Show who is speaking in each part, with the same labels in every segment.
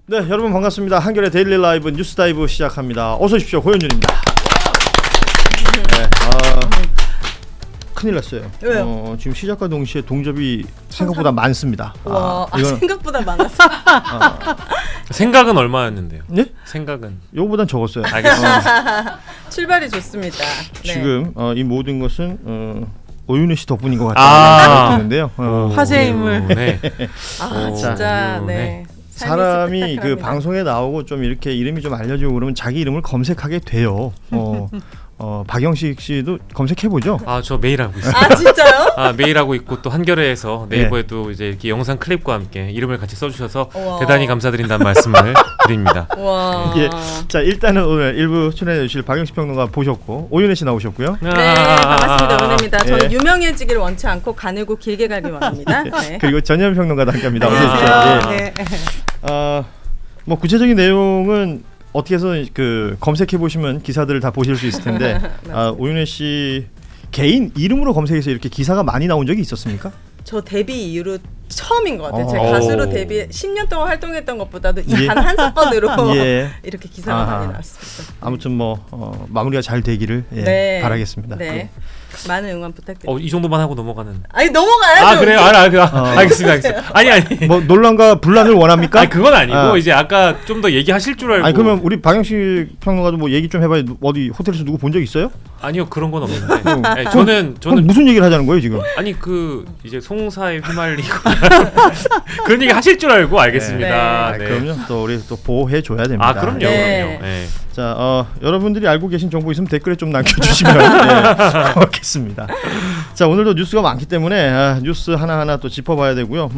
Speaker 1: 네, 여러분 반갑습니다. 한겨레 데일리 라이브 뉴스 다이브 시작합니다. 어서 오십시오. 고현준입니다. 네, 큰일 났어요.
Speaker 2: 왜요?
Speaker 1: 지금 시작과 동시에 동접이 생각보다 많습니다.
Speaker 2: 와,
Speaker 1: 이건
Speaker 2: 생각보다 많았어.
Speaker 3: 생각은 얼마였는데요?
Speaker 1: 네?
Speaker 3: 생각은
Speaker 1: 요거보단 적었어요.
Speaker 3: 알겠습니다.
Speaker 2: 출발이 좋습니다. 네.
Speaker 1: 지금 이 모든 것은 오윤혜 씨 덕분인 것 같다는 생각이 드는데요.
Speaker 2: 화제의 인물.
Speaker 3: 네.
Speaker 2: 진짜
Speaker 3: 오,
Speaker 2: 네.
Speaker 1: 사람이 그
Speaker 2: 스펙타클합니다.
Speaker 1: 방송에 나오고 좀 이렇게 이름이 좀 알려지고 그러면 자기 이름을 검색하게 돼요. 박영식 씨도 검색해 보죠.
Speaker 3: 저 매일 하고 있어요.
Speaker 2: 진짜요?
Speaker 3: 매일 하고 있고 또 한겨레에서 네이버에도 이제 이렇게 영상 클립과 함께 이름을 같이 써주셔서
Speaker 2: 우와.
Speaker 3: 대단히 감사드린다는 말씀을 드립니다.
Speaker 2: 와.
Speaker 1: 예. 자, 일단은 오늘 일부 출연해 주실 박영식 평론가 보셨고 오윤혜 씨 나오셨고요.
Speaker 2: 네, 반갑습니다. 은혜입니다. 저는
Speaker 1: 예.
Speaker 2: 유명해지기를 원치 않고 가늘고 길게 가길 원합니다. 네.
Speaker 1: 그리고 전현 평론가도 함께합니다. 어서 오십시오.
Speaker 2: 안녕하세요.
Speaker 1: 예.
Speaker 2: 네.
Speaker 1: 뭐 구체적인 내용은 어떻게 해서 그 검색해 보시면 기사들을 다 보실 수 있을 텐데 오윤혜 씨 개인 이름으로 검색해서 이렇게 기사가 많이 나온 적이 있었습니까?
Speaker 2: 저 데뷔 이후로 처음인 것 같아요.
Speaker 1: 오.
Speaker 2: 제가 가수로 데뷔 10년 동안 활동했던 것보다도
Speaker 1: 예.
Speaker 2: 단 한 사건으로
Speaker 1: 예.
Speaker 2: 이렇게 기사가
Speaker 1: 아하.
Speaker 2: 많이 나왔습니다.
Speaker 1: 아무튼 마무리가 잘 되기를
Speaker 2: 네.
Speaker 1: 바라겠습니다.
Speaker 2: 네. 많은 응원 부탁드립니다.
Speaker 3: 이 정도만 하고 넘어가는.
Speaker 2: 아니 넘어가야죠.
Speaker 3: 그래요? 알겠습니다. 아니.
Speaker 1: 뭐 논란과 분란을 원합니까?
Speaker 3: 아니 그건 아니고 이제 아까 좀 더 얘기하실 줄 알고.
Speaker 1: 아니 그러면 우리 박영식 평론가도 뭐 얘기 좀 해봐요. 어디 호텔에서 누구 본 적 있어요?
Speaker 3: 아니요 그런 건 없는데. 네,
Speaker 1: 그럼
Speaker 3: 저는
Speaker 1: 무슨 얘기를 하자는 거예요 지금?
Speaker 3: 아니 이제 송사에 휘말리고 그런 얘기 하실 줄 알고 알겠습니다. 네.
Speaker 1: 그럼요. 또 우리 또 보호해 줘야 됩니다.
Speaker 3: 그럼요.
Speaker 2: 네.
Speaker 3: 그럼요. 네.
Speaker 1: 자, 여러분들이 알고 계신 정보 있으면 댓글에 좀 남겨주시면 고맙겠습니다. 자, 오늘도 뉴스가 많기 때문에 뉴스 하나하나 또 짚어봐야 되고요.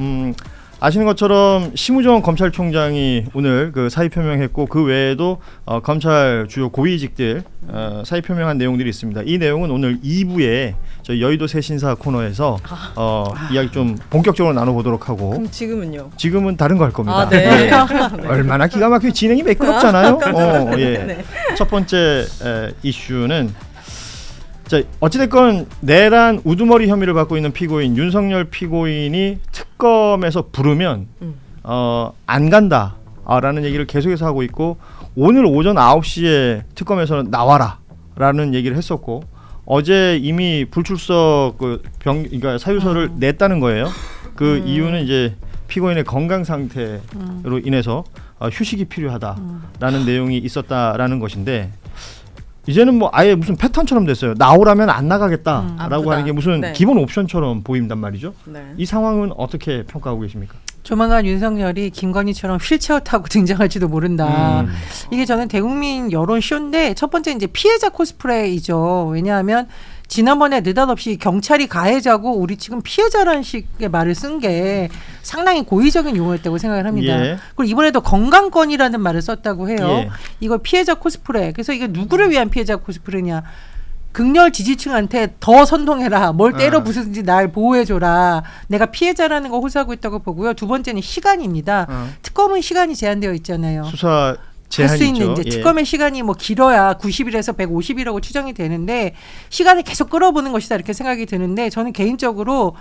Speaker 1: 아시는 것처럼 심우정 검찰총장이 오늘 그 사의 표명했고 그 외에도 검찰 주요 고위직들 사의 표명한 내용들이 있습니다. 이 내용은 오늘 2부에 저희 여의도 새신사 코너에서 이야기 좀 본격적으로 나눠보도록 하고
Speaker 2: 그럼 지금은요?
Speaker 1: 지금은 다른 거 할 겁니다.
Speaker 2: 네.
Speaker 1: 얼마나 기가 막히게 진행이 매끄럽잖아요. 예.
Speaker 2: 네.
Speaker 1: 첫 번째 이슈는 자, 어찌됐건 내란 우두머리 혐의를 받고 있는 피고인 윤석열 피고인이 특검에서 부르면 안 간다라는 얘기를 계속해서 하고 있고 오늘 오전 9시에 특검에서는 나와라라는 얘기를 했었고 어제 이미 불출석 그러니까 사유서를 냈다는 거예요. 그 이유는 이제 피고인의 건강 상태로 인해서 휴식이 필요하다라는 내용이 있었다라는 것인데 이제는 뭐 아예 무슨 패턴처럼 됐어요. 나오라면 안 나가겠다라고
Speaker 2: 아프다.
Speaker 1: 하는 게 무슨
Speaker 2: 네.
Speaker 1: 기본 옵션처럼 보인단 말이죠.
Speaker 2: 네.
Speaker 1: 이 상황은 어떻게 평가하고 계십니까?
Speaker 4: 조만간 윤석열이 김건희처럼 휠체어 타고 등장할지도 모른다. 이게 저는 대국민 여론 쇼인데 첫 번째 이제 피해자 코스프레이죠. 왜냐하면 지난번에 느닷없이 경찰이 가해자고 우리 지금 피해자라는 식의 말을 쓴 게 상당히 고의적인 용어였다고 생각을 합니다.
Speaker 1: 예.
Speaker 4: 그리고 이번에도 건강권이라는 말을 썼다고 해요.
Speaker 1: 예.
Speaker 4: 이거 피해자 코스프레. 그래서 이게 누구를 위한 피해자 코스프레냐. 극렬 지지층한테 더 선동해라. 뭘 때려 부수든지 날 보호해줘라. 내가 피해자라는 거 호소하고 있다고 보고요. 두 번째는 시간입니다. 특검은 시간이 제한되어 있잖아요.
Speaker 1: 수사
Speaker 4: 할
Speaker 1: 제한이
Speaker 4: 수 있는
Speaker 1: 있죠.
Speaker 4: 이제 특검의 시간이 뭐 길어야 90일에서 150일이라고 추정이 되는데 시간을 계속 끌어보는 것이다 이렇게 생각이 드는데 저는 개인적으로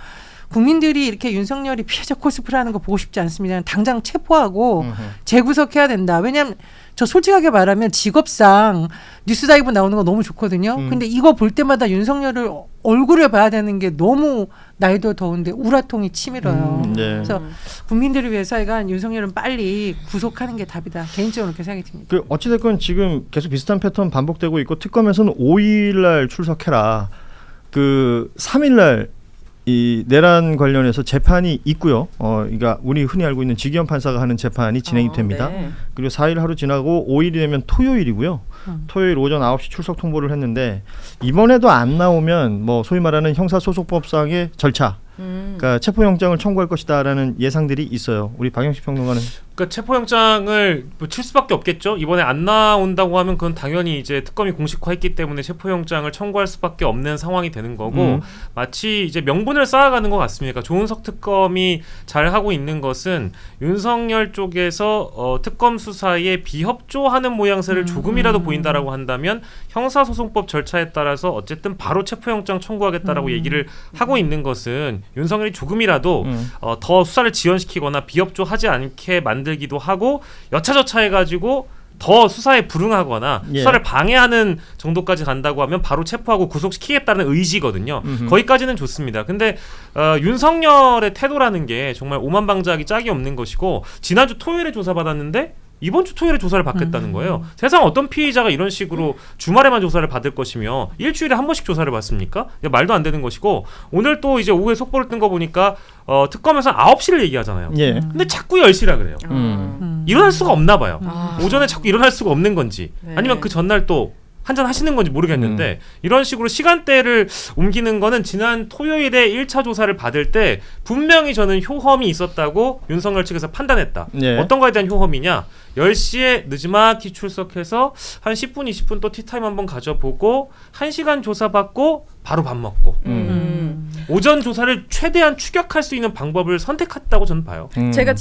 Speaker 4: 국민들이 이렇게 윤석열이 피해자 코스프레하는 거 보고 싶지 않습니다. 당장 체포하고 재구속해야 된다. 왜냐하면 저 솔직하게 말하면 직업상 뉴스다이브 나오는 거 너무 좋거든요. 근데 이거 볼 때마다 윤석열을 얼굴을 봐야 되는 게 너무 나이도 더운데 우라통이 치밀어요.
Speaker 1: 네.
Speaker 4: 그래서 국민들을 위해서 하여간 윤석열은 빨리 구속하는 게 답이다. 개인적으로 그렇게 생각이 듭니다.
Speaker 1: 그 어찌됐건 지금 계속 비슷한 패턴 반복되고 있고 특검에서는 5일날 출석해라. 그 3일날 이 내란 관련해서 재판이 있고요. 그러니까 우리 흔히 알고 있는 지기현 판사가 하는 재판이 진행이 됩니다.
Speaker 2: 네.
Speaker 1: 그리고 4일 하루 지나고 5일이 되면 토요일이고요. 토요일 오전 9시 출석 통보를 했는데 이번에도 안 나오면 뭐 소위 말하는 형사소송법상의 절차, 그러니까 체포영장을 청구할 것이다라는 예상들이 있어요. 우리 박영식 평론가는
Speaker 3: 그러니까 체포영장을 칠 수밖에 없겠죠. 이번에 안 나온다고 하면 그건 당연히 이제 특검이 공식화했기 때문에 체포영장을 청구할 수밖에 없는 상황이 되는 거고 마치 이제 명분을 쌓아가는 것 같습니다. 그러니까 조은석 특검이 잘 하고 있는 것은 윤석열 쪽에서 특검 수사에 비협조하는 모양새를 조금이라도 보인다라고 한다면 형사소송법 절차에 따라서 어쨌든 바로 체포영장 청구하겠다라고 얘기를 하고 있는 것은 윤석열이 조금이라도 더 수사를 지연시키거나 비협조하지 않게 만들기도 하고 여차저차 해가지고 더 수사에 불응하거나
Speaker 1: 예.
Speaker 3: 수사를 방해하는 정도까지 간다고 하면 바로 체포하고 구속시키겠다는 의지거든요. 거기까지는 좋습니다. 근데 윤석열의 태도라는 게 정말 오만방자하기 짝이 없는 것이고 지난주 토요일에 조사받았는데 이번 주 토요일에 조사를 받겠다는 거예요. 세상 어떤 피의자가 이런 식으로 주말에만 조사를 받을 것이며 일주일에 한 번씩 조사를 받습니까? 말도 안 되는 것이고 오늘 또 이제 오후에 속보를 뜬 거 보니까 특검에서 9시를 얘기하잖아요.
Speaker 1: 예.
Speaker 3: 근데 자꾸 10시라 그래요. 일어날 수가 없나 봐요. 오전에 자꾸 일어날 수가 없는 건지
Speaker 2: 네.
Speaker 3: 아니면 그 전날 또 한잔 하시는 건지 모르겠는데 이런 식으로 시간대를 옮기는 거는 지난 토요일에 1차 조사를 받을 때 분명히 저는 효험이 있었다고 윤석열 측에서 판단했다.
Speaker 1: 예.
Speaker 3: 어떤 거에 대한 효험이냐? 10시에 늦지막히 출석해서 한 10분, 20분 또 티타임 한번 가져보고 1시간 조사받고 바로 밥 먹고 오전 조사를 최대한 추격할 수 있는 방법을 선택했다고 저는 봐요.
Speaker 2: 제가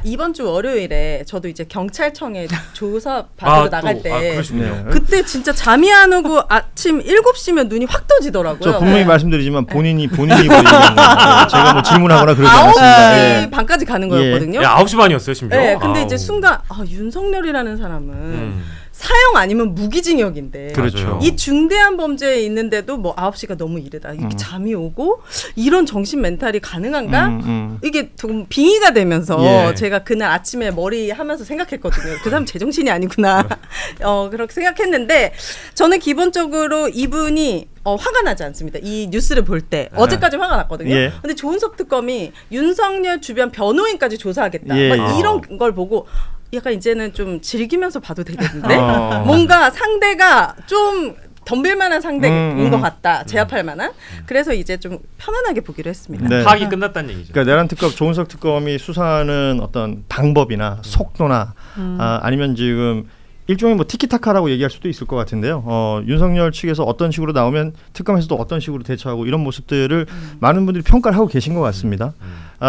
Speaker 2: 이번 주 월요일에 저도 이제 경찰청에 조사 받으러 나갈 때
Speaker 3: 그러시군요.
Speaker 1: 네.
Speaker 2: 그때 진짜 잠이 안 오고 아침 7시면 눈이 확 떠지더라고요.
Speaker 1: 저 분명히
Speaker 2: 네.
Speaker 1: 말씀드리지만 본인이 보이는 제가 뭐 질문하거나 그러지
Speaker 2: 9시
Speaker 1: 않았습니다. 예.
Speaker 2: 반까지 가는 거였거든요.
Speaker 3: 9시 반이었어요, 심지어.
Speaker 2: 네, 근데
Speaker 3: 아우.
Speaker 2: 이제 순간 윤석열이라는 사람은 사형 아니면 무기징역인데
Speaker 1: 그렇죠.
Speaker 2: 이 중대한 범죄에 있는데도 뭐 9시가 너무 이르다. 이렇게 잠이 오고 이런 정신 멘탈이 가능한가? 이게 좀 빙의가 되면서
Speaker 1: 예.
Speaker 2: 제가 그날 아침에 머리 하면서 생각했거든요. 그 사람 제정신이 아니구나. 그렇게 생각했는데 저는 기본적으로 이분이 화가 나지 않습니다. 이 뉴스를 볼 때 어제까지 화가 났거든요.
Speaker 1: 예.
Speaker 2: 근데 조은석 특검이 윤석열 주변 변호인까지 조사하겠다.
Speaker 1: 예.
Speaker 2: 막 이런 걸 보고 약간 이제는 좀 즐기면서 봐도 되겠는데
Speaker 1: 어.
Speaker 2: 뭔가 상대가 좀 덤빌만한 상대인 것 같다. 제압할 만한. 그래서 이제 좀 편안하게 보기로 했습니다.
Speaker 1: 네.
Speaker 3: 파악이 끝났다는 얘기죠.
Speaker 1: 그러니까 내란 특검 조은석 특검이 수사하는 어떤 방법이나 속도나 아니면 지금 일종의 뭐 티키타카라고 얘기할 수도 있을 것 같은데요. 윤석열 측에서 어떤 식으로 나오면 특검에서도 어떤 식으로 대처하고 이런 모습들을 많은 분들이 평가를 하고 계신 것 같습니다.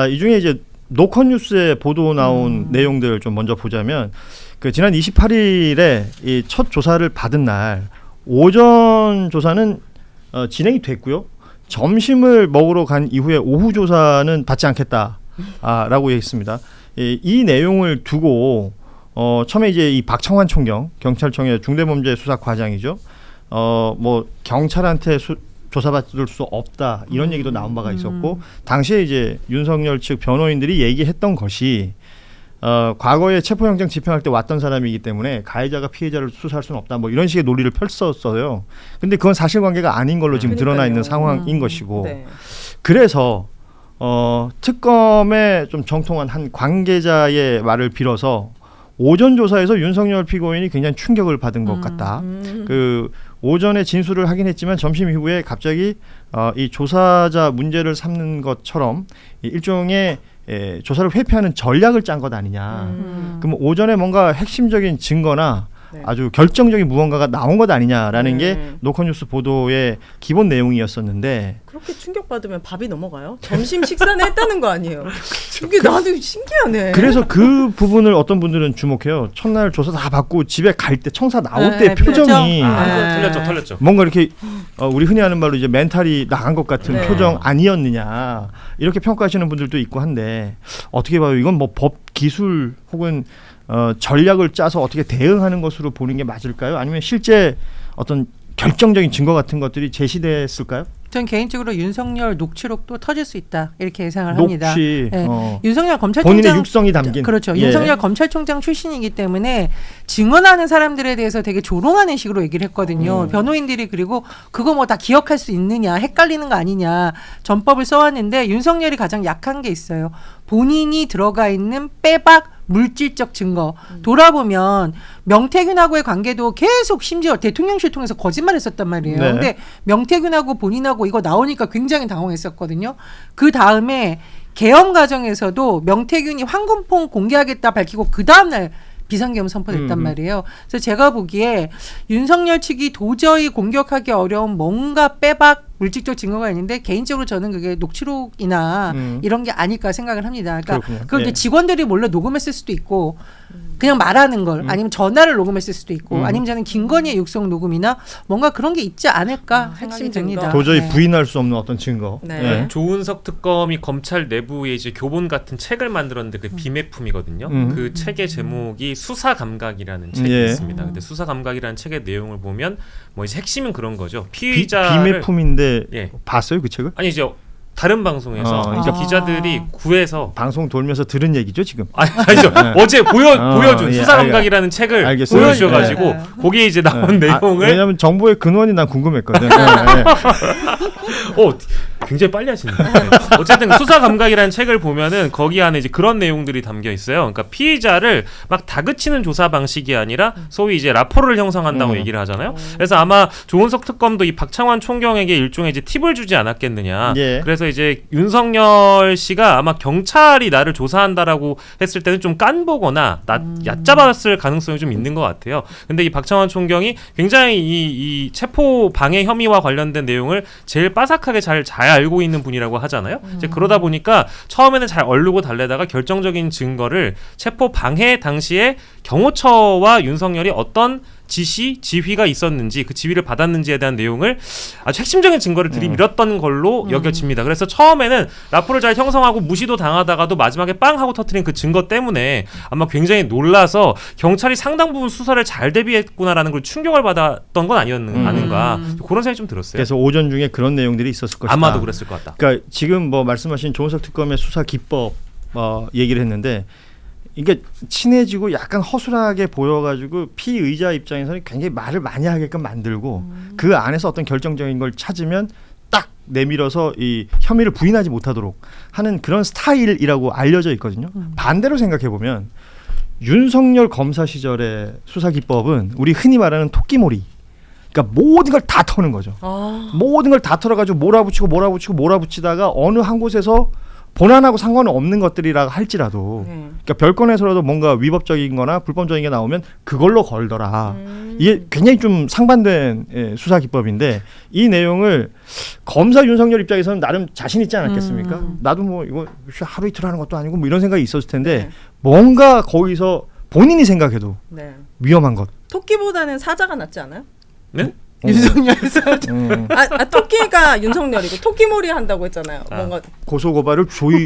Speaker 1: 이 중에 이제 노컷뉴스에 보도 나온 내용들 좀 먼저 보자면 그 지난 28일에 이 첫 조사를 받은 날 오전 조사는 진행이 됐고요. 점심을 먹으러 간 이후에 오후 조사는 받지 않겠다라고 했습니다. 이 내용을 두고 처음에 이제 이 박청환 총경 경찰청의 중대범죄수사과장이죠. 뭐 경찰한테 조사받을 수 없다 이런 얘기도 나온 바가 있었고 당시에 이제 윤석열 측 변호인들이 얘기했던 것이 과거에 체포영장 집행할 때 왔던 사람이기 때문에 가해자가 피해자를 수사할 수는 없다 뭐 이런 식의 논리를 펼쳤어요. 근데 그건 사실관계가 아닌 걸로 지금 드러나 있는 상황인 것이고
Speaker 2: 네.
Speaker 1: 그래서 특검에 좀 정통한 한 관계자의 말을 빌어서 오전 조사에서 윤석열 피고인이 굉장히 충격을 받은 것 같다. 그 오전에 진술을 하긴 했지만 점심 이후에 갑자기 이 조사자 문제를 삼는 것처럼 일종의 조사를 회피하는 전략을 짠 것 아니냐. 그럼 오전에 뭔가 핵심적인 증거나
Speaker 2: 네.
Speaker 1: 아주 결정적인 무언가가 나온 것 아니냐라는 게 노컷뉴스 보도의 기본 내용이었었는데
Speaker 2: 그렇게 충격받으면 밥이 넘어가요? 점심 식사는 했다는 거 아니에요? 이게 나도 신기하네.
Speaker 1: 그래서 그 부분을 어떤 분들은 주목해요. 첫날 조사 다 받고 집에 갈 때 청사 나올 때 표정이
Speaker 3: 털렸죠.
Speaker 1: 뭔가 이렇게 우리 흔히 하는 말로 이제 멘탈이 나간 것 같은
Speaker 2: 네.
Speaker 1: 표정 아니었느냐 이렇게 평가하시는 분들도 있고 한데 어떻게 봐요? 이건 뭐 법 기술 혹은 전략을 짜서 어떻게 대응하는 것으로 보는 게 맞을까요? 아니면 실제 어떤 결정적인 증거 같은 것들이 제시됐을까요?
Speaker 4: 전 개인적으로 윤석열 녹취록도 터질 수 있다 이렇게 예상을 합니다.
Speaker 1: 녹취.
Speaker 4: 네. 윤석열 검찰총장
Speaker 1: 본인의 육성이 담긴.
Speaker 4: 그렇죠.
Speaker 1: 예.
Speaker 4: 윤석열 검찰총장 출신이기 때문에 증언하는 사람들에 대해서 되게 조롱하는 식으로 얘기를 했거든요. 변호인들이 그리고 그거 뭐 다 기억할 수 있느냐 헷갈리는 거 아니냐 전법을 써왔는데 윤석열이 가장 약한 게 있어요. 본인이 들어가 있는 빼박 물질적 증거 돌아보면 명태균하고의 관계도 계속 심지어 대통령실 통해서 거짓말했었단 말이에요.
Speaker 1: 네.
Speaker 4: 근데 명태균하고 본인하고 이거 나오니까 굉장히 당황했었거든요. 그 다음에 계엄 과정에서도 명태균이 황금폰 공개하겠다 밝히고 그 다음날 비상계엄 선포됐단 말이에요. 그래서 제가 보기에 윤석열 측이 도저히 공격하기 어려운 뭔가 빼박 물질적 증거가 있는데 개인적으로 저는 그게 녹취록이나 이런 게 아닐까 생각을 합니다. 그러니까
Speaker 1: 그렇군요.
Speaker 4: 그걸
Speaker 1: 예.
Speaker 4: 직원들이 몰래 녹음했을 수도 있고 그냥 말하는 걸 아니면 전화를 녹음했을 수도 있고 아니면 저는 김건희의 육성 녹음이나 뭔가 그런 게 있지 않을까 생각이
Speaker 2: 핵심
Speaker 4: 됩니다.
Speaker 2: 증거.
Speaker 1: 도저히
Speaker 4: 네.
Speaker 1: 부인할 수 없는 어떤 증거.
Speaker 2: 네.
Speaker 1: 예.
Speaker 3: 조은석 특검이 검찰 내부에 이제 교본 같은 책을 만들었는데 그 비매품이거든요. 그 책의 제목이 수사 감각이라는 책이
Speaker 1: 예.
Speaker 3: 있습니다. 근데 수사 감각이라는 책의 내용을 보면 뭐 이제 핵심은 그런 거죠. 피의자를
Speaker 1: 비매품인데
Speaker 3: 예.
Speaker 1: 봤어요 그 책을?
Speaker 3: 아니 이제 다른 방송에서
Speaker 1: 그러니까
Speaker 3: 기자들이 구해서
Speaker 1: 방송 돌면서 들은 얘기죠 지금.
Speaker 3: 아니죠. 어제 보여준
Speaker 1: 예,
Speaker 3: 수사 감각이라는 책을
Speaker 1: 알겠어요.
Speaker 3: 보여주셔가지고
Speaker 4: 예.
Speaker 3: 거기에 이제 나온 내용을
Speaker 1: 왜냐하면 정보의 근원이 난 궁금했거든.
Speaker 3: 굉장히 빨리 하시네요. 네. 어쨌든 수사 감각이라는 책을 보면은 거기 안에 이제 그런 내용들이 담겨 있어요. 그러니까 피의자를 막 다그치는 조사 방식이 아니라 소위 이제 라포를 형성한다고 얘기를 하잖아요. 그래서 아마 조은석 특검도 이 박창환 총경에게 일종의 이제 팁을 주지 않았겠느냐.
Speaker 1: 예.
Speaker 3: 그래서 이제 윤석열 씨가 아마 경찰이 나를 조사한다라고 했을 때는 좀 깐보거나 얕잡았을 가능성이 좀 있는 것 같아요. 근데 이 박창환 총경이 굉장히 이 체포 방해 혐의와 관련된 내용을 제일 빠삭하게 잘 알고 있는 분이라고 하잖아요. 이제 그러다 보니까 처음에는 잘 얼르고 달래다가 결정적인 증거를 체포 방해 당시에 경호처와 윤석열이 어떤 지휘가 있었는지 그 지휘를 받았는지에 대한 내용을 아주 핵심적인 증거를 들이밀었던 걸로 여겨집니다. 그래서 처음에는 라포를 잘 형성하고 무시도 당하다가도 마지막에 빵 하고 터트린 그 증거 때문에 아마 굉장히 놀라서 경찰이 상당 부분 수사를 잘 대비했구나라는 걸 충격을 받았던 건 아닌가 그런 생각이 좀 들었어요.
Speaker 1: 그래서 오전 중에 그런 내용들이 있었을 것이다.
Speaker 3: 아마도 그랬을 것 같다.
Speaker 1: 그러니까 지금 뭐 말씀하신 조은석 특검의 수사 기법 얘기를 했는데 이게 친해지고 약간 허술하게 보여가지고 피의자 입장에서는 굉장히 말을 많이 하게끔 만들고 그 안에서 어떤 결정적인 걸 찾으면 딱 내밀어서 이 혐의를 부인하지 못하도록 하는 그런 스타일이라고 알려져 있거든요. 반대로 생각해 보면 윤석열 검사 시절의 수사 기법은 우리 흔히 말하는 토끼몰이. 그러니까 모든 걸 다 터는 거죠. 모든 걸 다 털어가지고 몰아붙이다가 어느 한 곳에서 본안하고 상관은 없는 것들이라 할지라도 그러니까 별건에서라도 뭔가 위법적인 거나 불법적인 게 나오면 그걸로 걸더라. 이게 굉장히 좀 상반된 수사 기법인데 이 내용을 검사 윤석열 입장에서는 나름 자신 있지 않았겠습니까? 나도 뭐 이거 하루 이틀 하는 것도 아니고 뭐 이런 생각이 있었을 텐데 뭔가 거기서 본인이 생각해도 위험한 것.
Speaker 2: 토끼보다는 사자가 낫지 않아요?
Speaker 3: 네?
Speaker 4: 윤석열에서
Speaker 2: 토끼가 윤석열이고 토끼몰이 한다고 했잖아요. 뭔가
Speaker 1: 고소고발을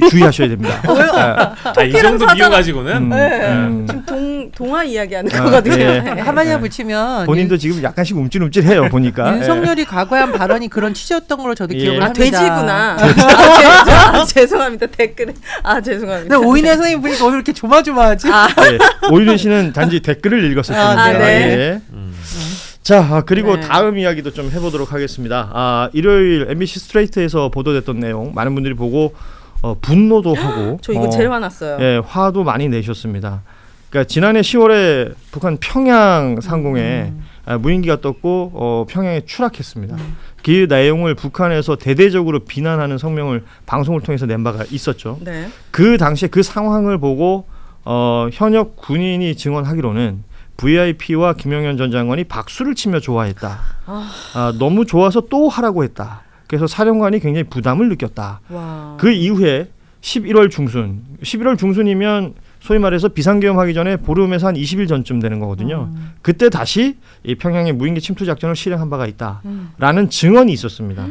Speaker 1: 주의하셔야 됩니다.
Speaker 3: 이 정도
Speaker 2: 사자가-
Speaker 3: 비유 가지고는
Speaker 2: 지금 동화 이야기하는 거거든요.
Speaker 1: 예.
Speaker 4: 한마디로 붙이면
Speaker 1: 본인도 지금 약간씩 움찔움찔해요 보니까.
Speaker 4: 윤석열이 과거에 한 발언이 그런 취지였던 걸로 저도
Speaker 1: 예.
Speaker 4: 기억을
Speaker 2: 아
Speaker 4: 합니다.
Speaker 2: 돼지구나. 죄송합니다. 댓글에 죄송합니다.
Speaker 4: 근데 오인혜 선생님 보니까 오늘 이렇게 조마조마하지?
Speaker 1: 오일훈 씨는 단지 댓글을 읽었을 뿐입니다.
Speaker 2: 아, 네.
Speaker 1: 예. 자, 그리고
Speaker 2: 네.
Speaker 1: 다음 이야기도 좀 해보도록 하겠습니다. 일요일 MBC 스트레이트에서 보도됐던 내용 많은 분들이 보고 분노도 하고
Speaker 2: 저 이거 제일 화났어요.
Speaker 1: 예, 화도 많이 내셨습니다. 그러니까 지난해 10월에 북한 평양 상공에 무인기가 떴고 평양에 추락했습니다. 그 내용을 북한에서 대대적으로 비난하는 성명을 방송을 통해서 낸 바가 있었죠.
Speaker 2: 네.
Speaker 1: 그 당시에 그 상황을 보고 현역 군인이 증언하기로는 VIP와 김영현 전 장관이 박수를 치며 좋아했다. 너무 좋아서 또 하라고 했다. 그래서 사령관이 굉장히 부담을 느꼈다.
Speaker 2: 와.
Speaker 1: 그 이후에 11월 중순이면 소위 말해서 비상계엄하기 전에 보름에서 한 20일 전쯤 되는 거거든요. 그때 다시 이 평양의 무인기 침투 작전을 실행한 바가 있다라는 증언이 있었습니다.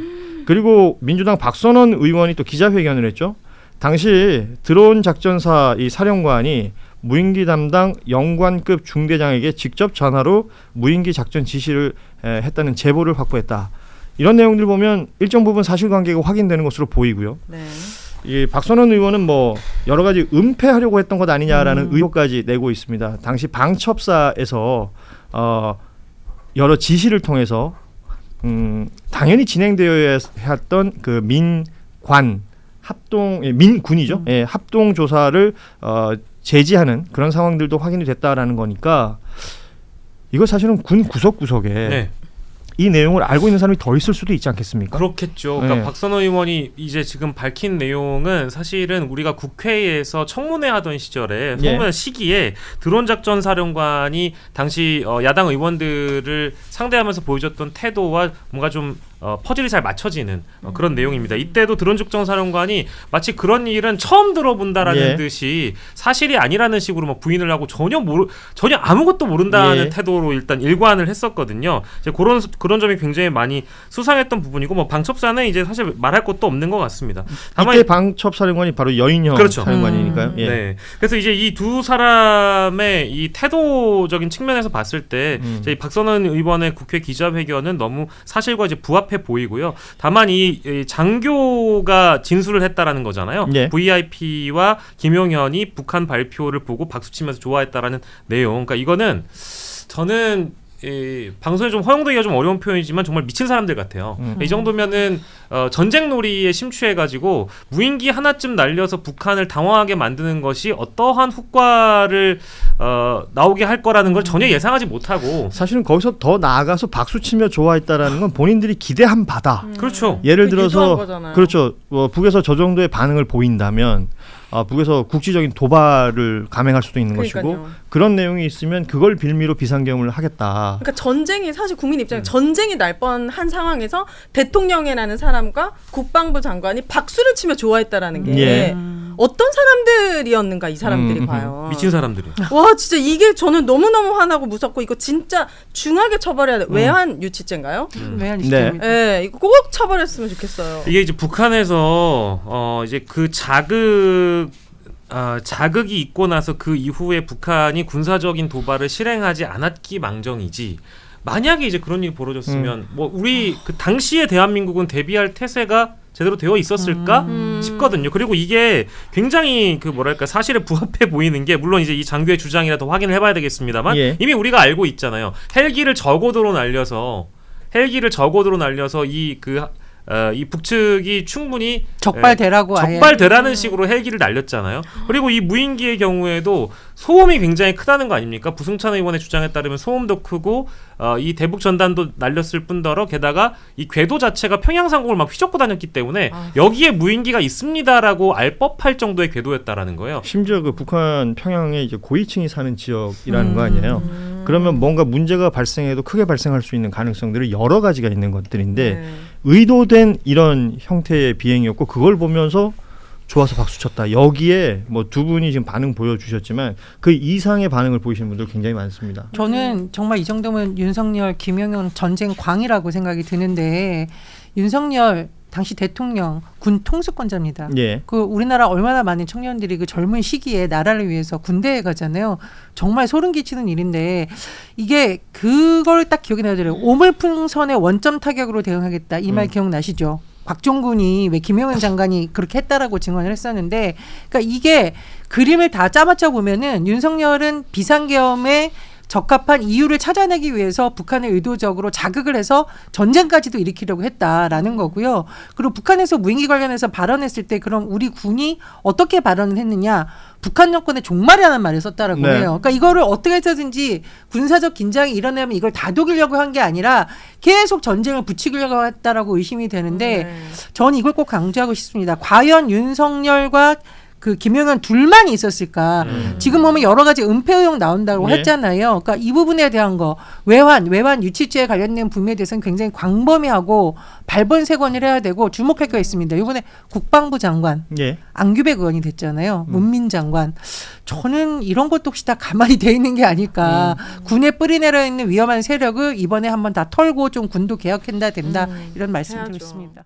Speaker 1: 그리고 민주당 박선원 의원이 또 기자회견을 했죠. 당시 드론 작전사 이 사령관이 무인기 담당 영관급 중대장에게 직접 전화로 무인기 작전 지시를 했다는 제보를 확보했다. 이런 내용들 보면 일정 부분 사실관계가 확인되는 것으로 보이고요.
Speaker 2: 네.
Speaker 1: 이 박선원 의원은 뭐 여러 가지 은폐하려고 했던 것 아니냐라는 의혹까지 내고 있습니다. 당시 방첩사에서 여러 지시를 통해서 당연히 진행되어야 했던 그 민군이죠. 합동 조사를 제지하는 그런 상황들도 확인이 됐다라는 거니까 이거 사실은 군 구석구석에 이 내용을 알고 있는 사람이 더 있을 수도 있지 않겠습니까?
Speaker 3: 그렇겠죠. 그러니까 박선호 의원이 이제 지금 밝힌 내용은 사실은 우리가 국회에서 청문회 하던 시절에 청문회 시기에 드론 작전 사령관이 당시 야당 의원들을 상대하면서 보여줬던 태도와 뭔가 좀 퍼즐이 잘 맞춰지는 그런 내용입니다. 이때도 드론죽정 사령관이 마치 그런 일은 처음 들어본다라는
Speaker 1: 예.
Speaker 3: 듯이 사실이 아니라는 식으로 막 부인을 하고 전혀 아무것도 모른다는
Speaker 1: 예.
Speaker 3: 태도로 일단 일관을 했었거든요. 이제 그런 점이 굉장히 많이 수상했던 부분이고 뭐 방첩사는 이제 사실 말할 것도 없는 것 같습니다. 다만
Speaker 1: 이때 방첩 사령관이 바로 여인형
Speaker 3: 그렇죠.
Speaker 1: 사령관이니까요. 예.
Speaker 3: 네. 그래서 이제 이 두 사람의 이 태도적인 측면에서 봤을 때 이제 박선원 의원의 국회 기자회견은 너무 사실과 이제 부합해 보이고요. 다만 이 장교가 진술을 했다라는 거잖아요.
Speaker 1: 예.
Speaker 3: VIP와 김용현이 북한 발표를 보고 박수치면서 좋아했다라는 내용. 그러니까 이거는 저는 방송에 좀 허용되기가 좀 어려운 표현이지만 정말 미친 사람들 같아요. 이 정도면은 전쟁 놀이에 심취해가지고 무인기 하나쯤 날려서 북한을 당황하게 만드는 것이 어떠한 후과를 나오게 할 거라는 걸 전혀 예상하지 못하고
Speaker 1: 사실은 거기서 더 나아가서 박수치며 좋아했다라는 건 본인들이 기대한 바다.
Speaker 3: 그렇죠.
Speaker 1: 예를
Speaker 2: 그 유도한
Speaker 1: 들어서
Speaker 2: 거잖아요.
Speaker 1: 그렇죠. 북에서 저 정도의 반응을 보인다면 북에서 국지적인 도발을 감행할 수도 있는 것이고
Speaker 2: 그러니까요.
Speaker 1: 그런 내용이 있으면 그걸 빌미로 비상경을 하겠다.
Speaker 2: 그러니까 전쟁이 사실 국민 입장에 전쟁이 날 뻔한 상황에서 대통령이라는 사람과 국방부 장관이 박수를 치며 좋아했다라는 게
Speaker 1: 예.
Speaker 2: 어떤 사람들이었는가 이 사람들이 과연
Speaker 3: 미친 사람들이.
Speaker 2: 와 진짜 이게 저는 너무너무 화나고 무섭고 이거 진짜 중하게 처벌해야 돼. 외환 유치죄인가요?
Speaker 4: 외환
Speaker 1: 네.
Speaker 4: 시스템입니다.
Speaker 2: 예, 이거 꼭 처벌했으면 좋겠어요.
Speaker 3: 이게 이제 북한에서 이제 그 자극이 있고 나서 그 이후에 북한이 군사적인 도발을 실행하지 않았기 망정이지. 만약에 이제 그런 일이 벌어졌으면 뭐 우리 그 당시에 대한민국은 대비할 태세가 제대로 되어 있었을까 싶거든요. 그리고 이게 굉장히 그 뭐랄까 사실에 부합해 보이는 게 물론 이제 이 장교의 주장이라 더 확인을 해봐야 되겠습니다만
Speaker 1: 예.
Speaker 3: 이미 우리가 알고 있잖아요. 헬기를 저고도로 날려서 이 북측이 충분히
Speaker 4: 적발되라고 아예.
Speaker 3: 적발되라는 식으로 헬기를 날렸잖아요. 그리고 이 무인기의 경우에도 소음이 굉장히 크다는 거 아닙니까? 부승찬 의원의 주장에 따르면 소음도 크고 이 대북 전단도 날렸을 뿐더러 게다가 이 궤도 자체가 평양상공을 막 휘젓고 다녔기 때문에 여기에 무인기가 있습니다라고 알 법할 정도의 궤도였다라는 거예요.
Speaker 1: 심지어 그 북한 평양에 이제 고위층이 사는 지역이라는 거 아니에요. 그러면 뭔가 문제가 발생해도 크게 발생할 수 있는 가능성들이 여러 가지가 있는 것들인데
Speaker 2: 네.
Speaker 1: 의도된 이런 형태의 비행이었고 그걸 보면서 좋아서 박수쳤다. 여기에 뭐 두 분이 지금 반응 보여주셨지만 그 이상의 반응을 보이시는 분들 굉장히 많습니다.
Speaker 4: 저는 정말 이 정도면 윤석열, 김영현 전쟁 광이라고 생각이 드는데 윤석열 당시 대통령 군 통수권자입니다.
Speaker 1: 예.
Speaker 4: 그 우리나라 얼마나 많은 청년들이 그 젊은 시기에 나라를 위해서 군대에 가잖아요. 정말 소름 끼치는 일인데 이게 그걸 딱 기억이 나더라고요. 오물풍선의 원점 타격으로 대응하겠다. 이 말 기억나시죠? 곽종군이 왜 김영현 장관이 그렇게 했다라고 증언을 했었는데 그러니까 이게 그림을 다 짜맞춰 보면은 윤석열은 비상계엄에 적합한 이유를 찾아내기 위해서 북한을 의도적으로 자극을 해서 전쟁까지도 일으키려고 했다라는 거고요. 그리고 북한에서 무인기 관련해서 발언했을 때 그럼 우리 군이 어떻게 발언을 했느냐. 북한 정권의 종말이라는 말을 썼다라고
Speaker 1: 네.
Speaker 4: 해요. 그러니까 이거를 어떻게 해서든지 군사적 긴장이 일어나면 이걸 다독이려고 한 게 아니라 계속 전쟁을 부추기려고 했다라고 의심이 되는데 전 이걸 꼭 강조하고 싶습니다. 과연 윤석열과 그 김영현 둘만 있었을까? 지금 보면 여러 가지 은폐 의혹 나온다고
Speaker 1: 네.
Speaker 4: 했잖아요. 그러니까 이 부분에 대한 거 외환 유치죄에 관련된 부분에 대해서는 굉장히 광범위하고 발본색원을 해야 되고 주목할 거 있습니다. 이번에 국방부 장관
Speaker 1: 예.
Speaker 4: 안규백 의원이 됐잖아요. 문민 장관. 저는 이런 것도 혹시 다 가만히 돼 있는 게 아닐까. 군에 뿌리내려 있는 위험한 세력을 이번에 한번 다 털고 좀 군도 개혁한다 된다. 이런 말씀을
Speaker 2: 해야죠.
Speaker 4: 드렸습니다.